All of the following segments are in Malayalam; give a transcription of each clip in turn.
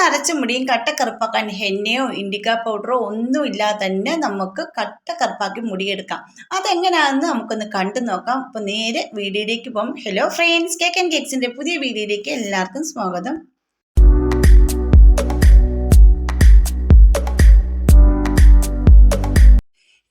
നരച്ച മുടിയും കട്ടക്കറുപ്പാക്കാൻ ഹെന്നയോ ഇൻഡിക്ക പൗഡറോ ഒന്നുമില്ലാതെ തന്നെ നമുക്ക് കട്ടക്കറുപ്പാക്കി മുടിയെടുക്കാം. അതെങ്ങനെയാണെന്ന് നമുക്കൊന്ന് കണ്ടു നോക്കാം. അപ്പോൾ നേരെ വീഡിയോയിലേക്ക് പോകും. ഹലോ ഫ്രണ്ട്സ്, കേക്ക് ആൻഡ് കേക്സിൻ്റെ പുതിയ വീഡിയോയിലേക്ക് എല്ലാവർക്കും സ്വാഗതം.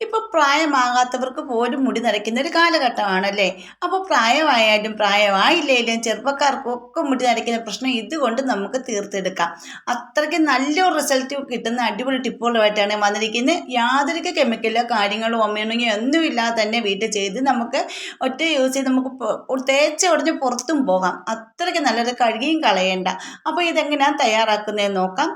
ഇപ്പോൾ പ്രായമാകാത്തവർക്ക് പോലും മുടി നരയ്ക്കുന്ന ഒരു കാലഘട്ടമാണല്ലേ. അപ്പോൾ പ്രായമായാലും പ്രായമായില്ലേലും ചെറുപ്പക്കാർക്കൊക്കെ മുടി നരയ്ക്കുന്ന പ്രശ്നം ഇതുകൊണ്ട് നമുക്ക് തീർത്തെടുക്കാം. അത്രയ്ക്ക് നല്ലൊരു റിസൾട്ട് കിട്ടുന്ന അടിപൊളി ടിപ്പുകളുമായിട്ടാണ് വന്നിരിക്കുന്നത്. യാതൊരു കെമിക്കലോ കാര്യങ്ങളോ ഒന്നുമില്ല ഒന്നുമില്ലാതെ തന്നെ വീട്ടിൽ ചെയ്ത് നമുക്ക് ഒറ്റ യൂസ് ചെയ്ത് നമുക്ക് തേച്ച് ഉടഞ്ഞ് പുറത്തും പോകാം. അത്രയ്ക്ക് നല്ലൊരു കഴുകിയും കളയേണ്ട. അപ്പോൾ ഇതെങ്ങനെയാണ് തയ്യാറാക്കുന്നതെന്ന് നോക്കാം.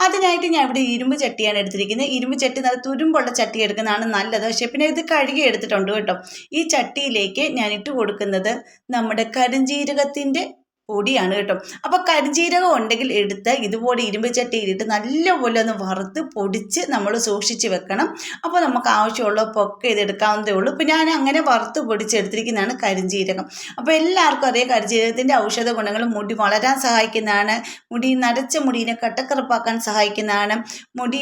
അതിനായിട്ട് ഞാൻ ഇവിടെ ഇരുമ്പ് ചട്ടിയാണ് എടുത്തിരിക്കുന്നത്. ഇരുമ്പ് ചട്ടി നല്ല തുരുമ്പുള്ള ചട്ടി എടുക്കുന്നതാണ് നല്ലത്. പക്ഷേ പിന്നെ ഇത് കഴുകി എടുത്തിട്ടുണ്ട് കേട്ടോ. ഈ ചട്ടിയിലേക്ക് ഞാൻ ഇട്ട് കൊടുക്കുന്നത് നമ്മുടെ കരിഞ്ജീരകത്തിൻ്റെ പൊടിയാണ് കേട്ടോ. അപ്പോൾ കരിഞ്ജീരകം ഉണ്ടെങ്കിൽ എടുത്ത് ഇതുപോലെ ഇരുമ്പ് ചട്ടിയിലിട്ട് നല്ലപോലെ ഒന്ന് വറുത്ത് പൊടിച്ച് നമ്മൾ സൂക്ഷിച്ച് വെക്കണം. അപ്പോൾ നമുക്ക് ആവശ്യമുള്ളപ്പൊക്കെ ഇതെടുക്കാവുന്നതേ ഉള്ളൂ. ഇപ്പോൾ ഞാൻ അങ്ങനെ വറുത്ത് പൊടിച്ചെടുത്തിരിക്കുന്നതാണ് കരിഞ്ജീരകം. അപ്പോൾ എല്ലാവർക്കും അറിയാം കരിഞ്ജീരകത്തിൻ്റെ ഔഷധ ഗുണങ്ങൾ മുടി വളരാൻ സഹായിക്കുന്നതാണ്, മുടി നരച്ച മുടിയെ കട്ടക്കറുപ്പാക്കാൻ സഹായിക്കുന്നതാണ്, മുടി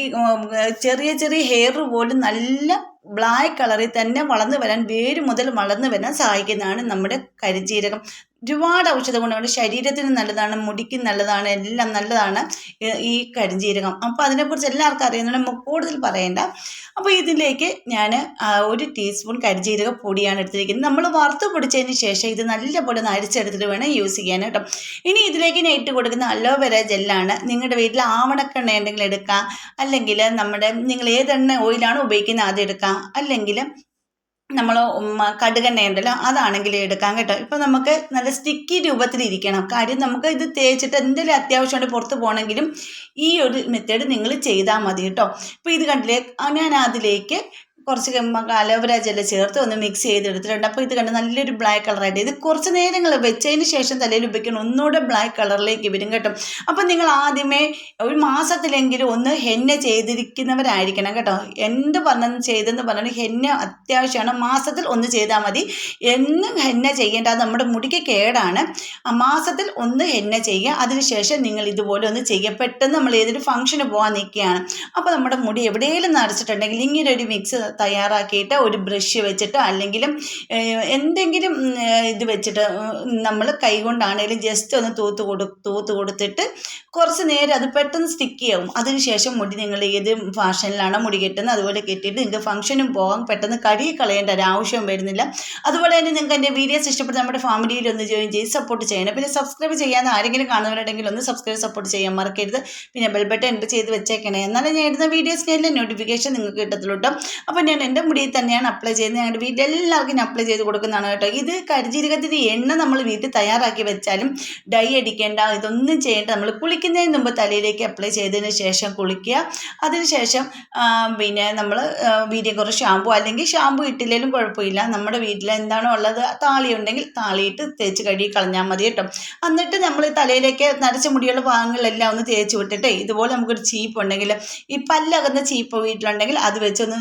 ചെറിയ ചെറിയ ഹെയർ പോലും നല്ല ബ്ലാക്ക് കളറിൽ തന്നെ വളർന്നു വരാൻ, വേര് മുതൽ വളർന്നു വരാൻ സഹായിക്കുന്നതാണ് നമ്മുടെ കരിഞ്ജീരകം. ഒരുപാട് ഔഷധ ഗുണങ്ങൾ, ശരീരത്തിന് നല്ലതാണ്, മുടിക്ക് നല്ലതാണ്, എല്ലാം നല്ലതാണ് ഈ കരിഞ്ജീരകം. അപ്പോൾ അതിനെക്കുറിച്ച് എല്ലാവർക്കും അറിയുന്നുണ്ട്, കൂടുതൽ പറയേണ്ട. അപ്പോൾ ഇതിലേക്ക് ഞാൻ 1 ടീസ്പൂൺ കരിഞ്ജീരക പൊടിയാണ് എടുത്തിരിക്കുന്നത്. നമ്മൾ വറുത്ത് പൊടിച്ചതിന് ശേഷം ഇത് നല്ലപോലെ ഒന്ന് അരിച്ചെടുത്തിട്ട് വേണം യൂസ് ചെയ്യാൻ കേട്ടോ. ഇനി ഇതിലേക്ക് ഞാൻ ഇട്ട് കൊടുക്കുന്ന അലോവേര ജെല്ലാണ്. നിങ്ങളുടെ വീട്ടിൽ ആവണക്കെണ്ണ ഉണ്ടെങ്കിൽ എടുക്കാം, അല്ലെങ്കിൽ നിങ്ങൾ ഏതെണ്ണ ഓയിലാണോ ഉപയോഗിക്കുന്നത് അത് എടുക്കാം, അല്ലെങ്കിൽ നമ്മൾ കടുകെണ്ണ ഉണ്ടല്ലോ അതാണെങ്കിൽ എടുക്കാം കേട്ടോ. ഇപ്പോൾ നമുക്ക് നല്ല സ്റ്റിക്കി രൂപത്തിലിരിക്കണം. കാര്യം നമുക്ക് ഇത് തേച്ചിട്ട് എന്തെങ്കിലും അത്യാവശ്യമുണ്ട് പുറത്ത് പോകണമെങ്കിലും ഈ ഒരു മെത്തേഡ് നിങ്ങൾ ചെയ്താൽ മതി കേട്ടോ. ഇപ്പോൾ ഇത് കണ്ടില്ലേ, ഞാൻ അതിലേക്ക് കുറച്ച് അലോവേര ജെല്ല് ചേർത്ത് ഒന്ന് മിക്സ് ചെയ്തെടുത്തിട്ടുണ്ട്. അപ്പോൾ ഇത് കണ്ട് നല്ലൊരു ബ്ലാക്ക് കളറായിട്ട് ഇത് കുറച്ച് നേരങ്ങൾ വെച്ചതിന് ശേഷം തലയിൽ ഉപയോഗിക്കണം, ഒന്നുകൂടെ ബ്ലാക്ക് കളറിലേക്ക് വരും കേട്ടോ. അപ്പോൾ നിങ്ങൾ ആദ്യമേ ഒരു മാസത്തിലെങ്കിലും ഒന്ന് ഹെന്ന ചെയ്തിരിക്കുന്നവരായിരിക്കണം കേട്ടോ. എന്ത് ചെയ്തെന്ന് പറഞ്ഞാൽ ഹെന്ന അത്യാവശ്യമാണ്. മാസത്തിൽ ഒന്ന് ചെയ്താൽ മതി. എന്നും ഹെന്ന ചെയ്യേണ്ട, അത് നമ്മുടെ മുടിക്ക് കേടാണ്. മാസത്തിൽ ഒന്ന് ഹെന്ന ചെയ്യുക. അതിനുശേഷം നിങ്ങൾ ഇതുപോലെ ഒന്ന് ചെയ്യുക. പെട്ടെന്ന് നമ്മൾ ഏതൊരു ഫംഗ്ഷന് പോകാൻ നിൽക്കുകയാണ്, അപ്പോൾ നമ്മുടെ മുടി എവിടെയെങ്കിലും നരച്ചിട്ടുണ്ടെങ്കിൽ ഇങ്ങനെ ഒരു മിക്സ് തയ്യാറാക്കിയിട്ട് ഒരു ബ്രഷ് വെച്ചിട്ട് അല്ലെങ്കിൽ എന്തെങ്കിലും ഇത് വെച്ചിട്ട് നമ്മൾ കൈ കൊണ്ടാണെങ്കിലും ജസ്റ്റ് ഒന്ന് തൂത്ത് കൊടുത്തിട്ട് കുറച്ച് നേരം അത് പെട്ടെന്ന് സ്റ്റിക്ക് ചെയ്യും. അതിനുശേഷം മുടി നിങ്ങൾ ഏത് ഫാഷനിലാണോ മുടി കെട്ടുന്നത് അതുപോലെ കെട്ടിയിട്ട് നിങ്ങൾക്ക് ഫംഗ്ഷനും പോകാം. പെട്ടെന്ന് കഴുകി കളയേണ്ട ഒരു ആവശ്യം വരുന്നില്ല. അതുപോലെ തന്നെ നിങ്ങൾക്ക് എൻ്റെ വീഡിയോസ് ഇഷ്ടപ്പെട്ട് നമ്മുടെ ഫാമിലിയിൽ ഒന്ന് ജോയിൻ ചെയ്ത് സപ്പോർട്ട് ചെയ്യണം. പിന്നെ സബ്സ്ക്രൈബ് ചെയ്യാൻ ആരെങ്കിലും കാണുന്നവരുണ്ടെങ്കിൽ ഒന്ന് സപ്പോർട്ട് ചെയ്യാൻ മറക്കരുത്. പിന്നെ ബെൽ ബട്ടൺ എൻ്റർ ചെയ്ത് വെച്ചേക്കണേ, എന്നാലും ഞാൻ ഇടുന്ന വീഡിയോസിനെല്ലാം നോട്ടിഫിക്കേഷൻ നിങ്ങൾക്ക് കിട്ടത്തുള്ളൂ കേട്ടോ. അപ്പോൾ ഞാൻ എൻ്റെ മുടിയിൽ തന്നെയാണ് അപ്ലൈ ചെയ്യുന്നത്. ഞങ്ങളുടെ വീട്ടിൽ എല്ലാവർക്കും ഞാൻ അപ്ലൈ ചെയ്ത് കൊടുക്കുന്നതാണ് കേട്ടോ. ഇത് കരിഞ്ജീരകത്തിൻ്റെ എണ്ണ നമ്മൾ വീട്ടിൽ തയ്യാറാക്കി വെച്ചാലും ഡൈ അടിക്കേണ്ട, ഇതൊന്നും ചെയ്യേണ്ട. നമ്മൾ കുളിക്കുന്നതിന് മുമ്പ് തലയിലേക്ക് അപ്ലൈ ചെയ്തതിന് ശേഷം കുളിക്കുക. അതിനുശേഷം പിന്നെ നമ്മൾ വീട്ടിൽ കുറച്ച് ഷാമ്പു, അല്ലെങ്കിൽ ഷാമ്പു ഇട്ടില്ലെങ്കിലും കുഴപ്പമില്ല. നമ്മുടെ വീട്ടിൽ എന്താണോ ഉള്ളത്, താളി ഉണ്ടെങ്കിൽ താളിയിട്ട് തേച്ച് കഴുകി കളഞ്ഞാൽ മതി കേട്ടോ. എന്നിട്ട് നമ്മൾ തലയിലേക്ക് നരച്ച മുടിയുള്ള ഭാഗങ്ങളെല്ലാം ഒന്ന് തേച്ച് വിട്ടിട്ട് ഇതുപോലെ നമുക്കൊരു ചീപ്പ് ഉണ്ടെങ്കിൽ, ഈ പല്ലകുന്ന ചീപ്പ് വീട്ടിലുണ്ടെങ്കിൽ അത് വെച്ചൊന്ന്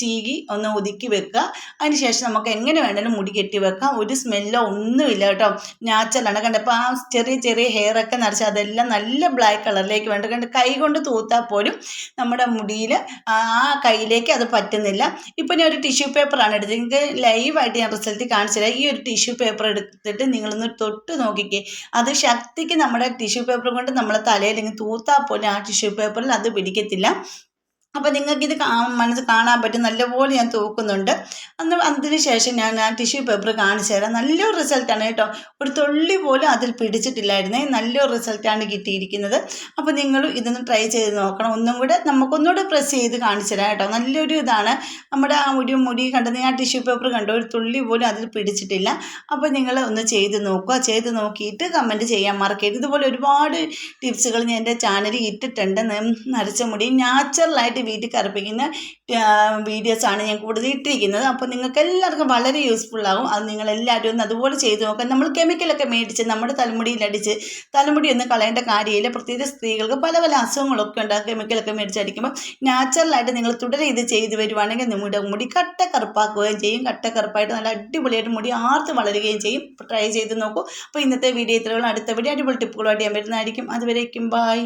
ചീകി ഒന്ന് ഒതുക്കി വെക്കുക. അതിനുശേഷം നമുക്ക് എങ്ങനെ വേണമെങ്കിലും മുടി കെട്ടി വെക്കാം. ഒരു സ്മെല്ലോ ഒന്നുമില്ല കേട്ടോ, നാച്ചുറലാണ്. കണ്ടപ്പോൾ ആ ചെറിയ ചെറിയ ഹെയറൊക്കെ നരച്ച് അതെല്ലാം നല്ല ബ്ലാക്ക് കളറിലേക്ക് വേണ്ട. കണ്ട് കൈ കൊണ്ട് തൂത്താൽ പോലും നമ്മുടെ മുടിയിൽ ആ കൈയിലേക്ക് അത് പറ്റുന്നില്ല. ഇപ്പോൾ ഞാൻ ഒരു ടിഷ്യൂ പേപ്പറാണ് എടുത്തത്. നിങ്ങൾക്ക് ലൈവായിട്ട് ഞാൻ റിസൾട്ട് കാണിച്ചു തരാം. ഈ ഒരു ടിഷ്യൂ പേപ്പർ എടുത്തിട്ട് നിങ്ങളൊന്ന് തൊട്ട് നോക്കിക്കേ. അത് ശക്തിക്ക് നമ്മുടെ ടിഷ്യൂ പേപ്പർ കൊണ്ട് നമ്മളെ തലയിൽ ഇങ്ങനെ തൂത്താൽ പോലും ആ ടിഷ്യൂ പേപ്പറിൽ അത് പിടിക്കത്തില്ല. അപ്പോൾ നിങ്ങൾക്കിത് മനസ്സ് കാണാൻ പറ്റും. നല്ലപോലെ ഞാൻ തൂക്കുന്നുണ്ട്. അതിന് ശേഷം ഞാൻ ആ ടിഷ്യൂ പേപ്പർ കാണിച്ചു തരാം. നല്ലൊരു റിസൾട്ടാണ് കേട്ടോ. ഒരു തുള്ളി പോലും അതിൽ പിടിച്ചിട്ടില്ലായിരുന്നേ. നല്ലൊരു റിസൾട്ടാണ് കിട്ടിയിരിക്കുന്നത്. അപ്പോൾ നിങ്ങളും ഇതൊന്ന് ട്രൈ ചെയ്ത് നോക്കണം. നമുക്കൊന്നുകൂടെ പ്രസ് ചെയ്ത് കാണിച്ചു തരാം കേട്ടോ. നല്ലൊരു ഇതാണ്. നമ്മുടെ ആ ഒരു മുടി കണ്ടത്, ഞാൻ ടിഷ്യൂ പേപ്പർ കണ്ടു, ഒരു തുള്ളി പോലും അതിൽ പിടിച്ചിട്ടില്ല. അപ്പോൾ നിങ്ങൾ ഒന്ന് ചെയ്ത് നോക്കുക. ചെയ്ത് നോക്കിയിട്ട് കമൻറ്റ് ചെയ്യാൻ മറക്കരുത്. ഇതുപോലെ ഒരുപാട് ടിപ്സുകൾ ഞാൻ എൻ്റെ ചാനലിൽ ഇട്ടിട്ടുണ്ട്. നരച്ച മുടി നാച്ചുറലായിട്ട് വീട്ടിൽ കറുപ്പിക്കുന്ന വീഡിയോസാണ് ഞാൻ കൂടുതൽ ഇട്ടിരിക്കുന്നത്. അപ്പോൾ നിങ്ങൾക്ക് എല്ലാവർക്കും വളരെ യൂസ്ഫുൾ ആകും. അത് നിങ്ങളെല്ലാവരും ഒന്ന് അതുപോലെ ചെയ്ത് നോക്കാം. നമ്മൾ കെമിക്കലൊക്കെ മേടിച്ച് നമ്മുടെ തലമുടിയിലടിച്ച് തലമുടി ഒന്നും കളയേണ്ട കാര്യമില്ല. പ്രത്യേകിച്ച് സ്ത്രീകൾക്ക് പല പല അസുഖങ്ങളൊക്കെ ഉണ്ടാകും കെമിക്കലൊക്കെ മേടിച്ചടിക്കുമ്പോൾ. നാച്ചുറലായിട്ട് നിങ്ങൾ തുടരെ ഇത് ചെയ്ത് വരുവാണെങ്കിൽ നമ്മുടെ മുടി കറുപ്പാക്കുകയും ചെയ്യും. കറുപ്പായിട്ട് നല്ല അടിപൊളിയായിട്ട് മുടി ആർത്ത് വളരുകയും ചെയ്യും. ട്രൈ ചെയ്ത് നോക്കൂ. അപ്പോൾ ഇന്നത്തെ വീഡിയോ ഇത്രയുള്ള, അടുത്ത വീഡിയോ അടിപൊളി ടിപ്പുകളുമായിട്ട് ഞാൻ വരുന്നതായിരിക്കും. അതുവരേക്കും ബൈ.